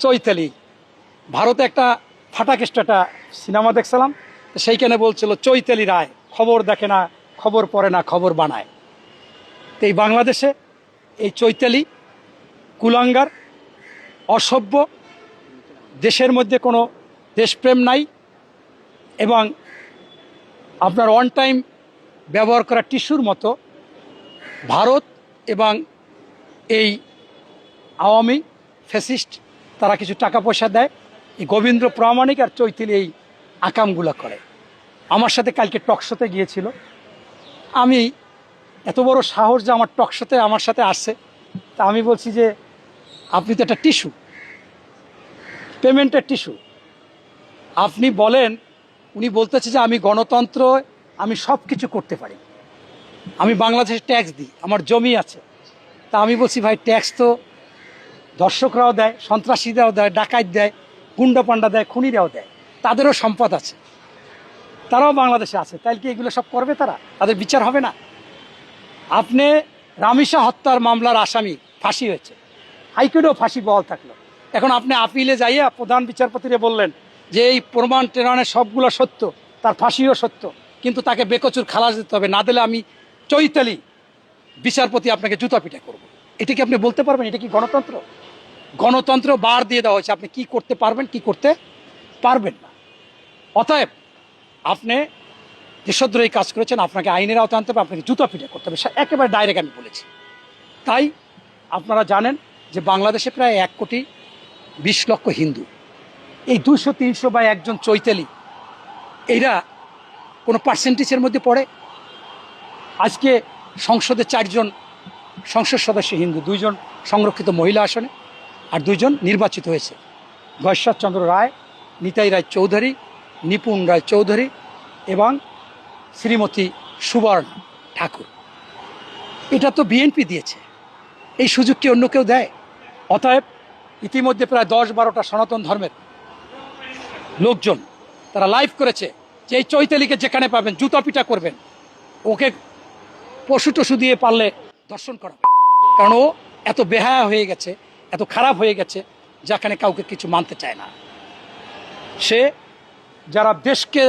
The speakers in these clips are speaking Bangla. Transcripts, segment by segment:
চৈতালি। ভারতে একটা ফাটাকেষ্ট একটা সিনেমা দেখছিলাম, সেইখানে বলছিল চৈতালি রায় খবর দেখে না, খবর পড়ে না, খবর বানায়। তো এই বাংলাদেশে এই চৈতালি কুলাঙ্গার, অসভ্য, দেশের মধ্যে কোনো দেশপ্রেম নাই, এবং আপনার অন টাইম ব্যবহার করা টিস্যুর মতো ভারত এবং এই আওয়ামী ফ্যাসিস্ট তারা কিছু টাকা পয়সা দেয়, এই গোবিন্দ প্রামাণিক আর চৈতালি এই আকামগুলো করে। আমার সাথে কালকে টকশোতে গিয়েছিল, আমি এত বড় সাহস যে আমার টকশোতে আমার সাথে আসছে, তা আমি বলছি যে আপনি তো একটা টিস্যু, পেমেন্টের টিস্যু, আপনি বলেন। উনি বলতেছে যে আমি গণতন্ত্র, আমি সব কিছু করতে পারি, আমি বাংলাদেশে ট্যাক্স দিই, আমার জমি আছে। তা আমি বলছি ভাই, ট্যাক্স তো দর্শকরাও দেয়, সন্ত্রাসীরাও দেয়, ডাকাত দেয়, গুন্ডা পান্ডা দেয়, খুনিরাও দেয়, তাদেরও সম্পদ আছে, তারাও বাংলাদেশে আছে, তাইলে কি এগুলো সব করবে তারা? তাদের বিচার হবে না? আপনি রামিসা হত্যার মামলার আসামি, ফাঁসি হয়েছে, হাইকোর্টেও ফাঁসি বহাল থাকলো, এখন আপনি আপিলে যাইয়া প্রধান বিচারপতিরে বললেন যে এই প্রমাণ টেরানের সবগুলো সত্য, তার ফাঁসিও সত্য, কিন্তু তাকে বেকচুর খালাস দিতে হবে, না দিলে আমি চৈতালি বিচারপতি আপনাকে জুতা পিটা করব। এটা কি আপনি বলতে পারবেন? এটা কি গণতন্ত্র? গণতন্ত্র বার দিয়ে দেওয়া হয়েছে, আপনি কি করতে পারবেন, কি করতে পারবেন না। অতএব আপনি দেশদ্রোহী কাজ করেছেন, আপনাকে আইনের আওতায় আনতে হবে, আপনাকে জুতা পিটা করতে হবে, একেবারে ডাইরেক্ট আমি বলেছি। তাই আপনারা জানেন যে বাংলাদেশে প্রায় 1,20,00,000 হিন্দু, এই 200-300 বা একজন চৈতালি, এরা কোনো পার্সেন্টেজের মধ্যে পড়ে? আজকে সংসদে 4 জন সংসদ সদস্য হিন্দু, 2 জন সংরক্ষিত মহিলা আসনে, আর 2 জন নির্বাচিত হয়েছে, গয়েশ্বরচন্দ্র রায়, নিতাই রায় চৌধুরী, নিপুণ রায় চৌধুরী এবং শ্রীমতী সুবর্ণ ঠাকুর। এটা তো বিএনপি দিয়েছে, এই সুযোগ কি অন্য কেউ দেয়? অতএব ইতিমধ্যে প্রায় 10-12টা সনাতন ধর্মের লোকজন তারা লাইভ করেছে যে এই চৈতালিকে যেখানে পাবেন জুতা পিটা করবেন, ওকে পশু টশু দিয়ে পারলে দর্শন করা, কারণ ও এত বেহায়া হয়ে গেছে, এত খারাপ হয়ে গেছে, যেখানে কাউকে কিছু মানতে চায় না। সে যারা দেশকে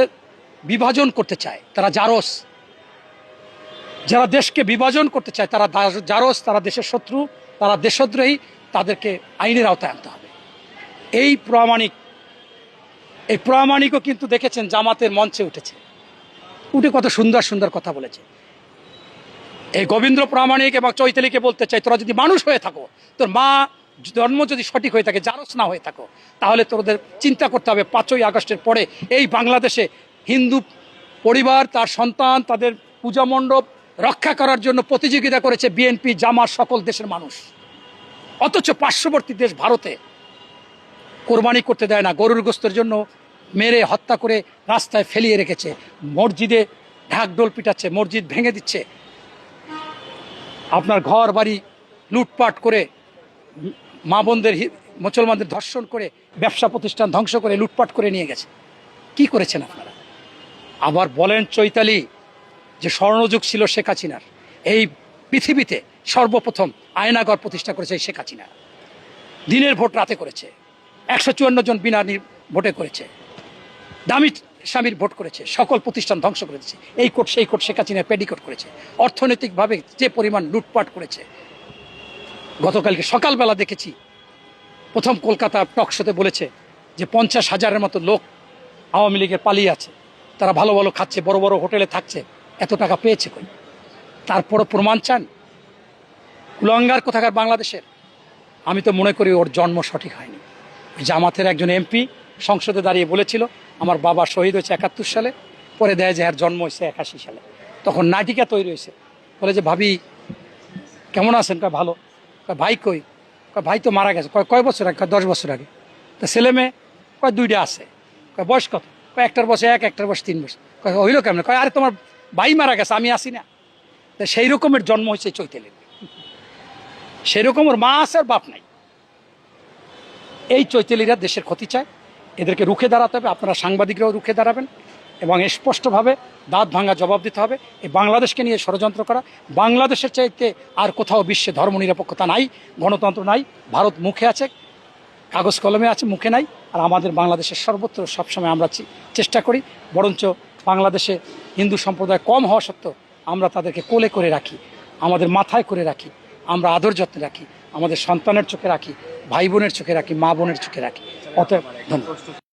বিভাজন করতে চায় তারা জারস, যারা দেশকে বিভাজন করতে চায় তারা জারস, তারা দেশের শত্রু, তারা দেশদ্রোহী, তাদেরকে আইনের আওতায় আনতে হবে। এই প্রামাণিকও কিন্তু দেখেছেন জামাতের মঞ্চে উঠে কত সুন্দর সুন্দর কথা বলেছে। এই গোবিন্দ প্রামাণিক এবং চৈতালিকে বলতে চাই, তোরা যদি মানুষ হয়ে থাকো, তোর মা জন্ম যদি সঠিক হয়ে থাকে, জারস না হয়ে থাকো, তাহলে তোদের চিন্তা করতে হবে 5ই আগস্টের পরে এই বাংলাদেশে হিন্দু পরিবার, তার সন্তান, তাদের পূজা মণ্ডপ রক্ষা করার জন্য প্রতিযোগিতা করেছে বিএনপি, জামাত, সকল দেশের মানুষ। অথচ পার্শ্ববর্তী দেশ ভারতে কোরবানি করতে দেয় না, গরুর গোস্তের জন্য মেরে হত্যা করে রাস্তায় ফেলিয়ে রেখেছে, মসজিদে ঢাকঢোল পিটাচ্ছে, মসজিদ ভেঙে দিচ্ছে, আপনার ঘর বাড়ি লুটপাট করে, মা বোনদের, মুসলমানদের ধর্ষণ করে, ব্যবসা প্রতিষ্ঠান ধ্বংস করে লুটপাট করে নিয়ে গেছে। কি করেছেন আপনারা? আবার বলেন চৈতালি যে স্বর্ণযুগ ছিল শেখ হাসিনার, এই পৃথিবীতে সর্বপ্রথম আয়নাঘর প্রতিষ্ঠা করেছে শেখ হাসিনা, দিনের ভোট রাতে করেছে, 154 জন বিনা ভোটে করেছে, দামি স্বামীর ভোট করেছে, সকল প্রতিষ্ঠান ধ্বংস করেছে, এই কোর্ট সেই কোর্ট শেখ হাসিনা পেডিকোট করেছে, অর্থনৈতিকভাবে যে পরিমাণ লুটপাট করেছে। গতকালকে সকালবেলা দেখেছি, প্রথম কলকাতা টকশোতে বলেছে যে 50,000-এর মতো লোক আওয়ামী লীগের পালিয়ে আছে, তারা ভালো ভালো খাচ্ছে, বড় বড় হোটেলে থাকছে, এত টাকা পেয়েছে কই? তারপরও প্রমাণ চান? কুলাঙ্গার কোথাকার বাংলাদেশের। আমি তো মনে করি ওর জন্ম সঠিক হয়নি। জামাতের একজন এমপি সংসদে দাঁড়িয়ে বলেছিল আমার বাবা শহীদ হয়েছে 71 সালে, পরে দেয় যে এর জন্ম হয়েছে 81 সালে। তখন নাটিকা তৈরি হয়েছে, বলে যে ভাবি কেমন আছেন? কয় ভালো। কয় ভাই কই? কয় ভাই তো মারা গেছে। কয় বছর আগে? কয় 10 বছর আগে। তা ছেলে মেয়ে? কয় 2টা আছে। কয় বয়স কত? কয় একটার বয়স 1, একটার বয়স 3 বছর। কয় হইল কেমন? কয় আরে তোমার ভাই মারা গেছে, আমি আসি না। তা সেই রকমের জন্ম হয়েছে চৈতালির, সেই রকম ওর মা আছে আর বাপ নাই। এই চৈতালিরা দেশের ক্ষতি চায়, এদেরকে রুখে দাঁড়াতে হবে। আপনারা সাংবাদিকরাও রুখে দাঁড়াবেন এবং স্পষ্টভাবে দাঁত ভাঙা জবাব দিতে হবে। এই বাংলাদেশকে নিয়ে ষড়যন্ত্র করা, বাংলাদেশের চাইতে আর কোথাও বিশ্বে ধর্মনিরপেক্ষতা নাই, গণতন্ত্র নাই, ভারত মুখে আছে, কাগজ কলমে আছে, মুখে নাই। আর আমাদের বাংলাদেশের সর্বত্র সবসময় আমরা চেষ্টা করি, বরঞ্চ বাংলাদেশে হিন্দু সম্প্রদায় কম হওয়া সত্ত্বেও আমরা তাদেরকে কোলে করে রাখি, আমাদের মাথায় করে রাখি, আমরা আদর যত্নে রাখি, আমাদের সন্তানের চোখে রাখি, ভাই বোনের চোখে রাখি, মা বোনের চোখে রাখি। অতএব ধন্যবাদ।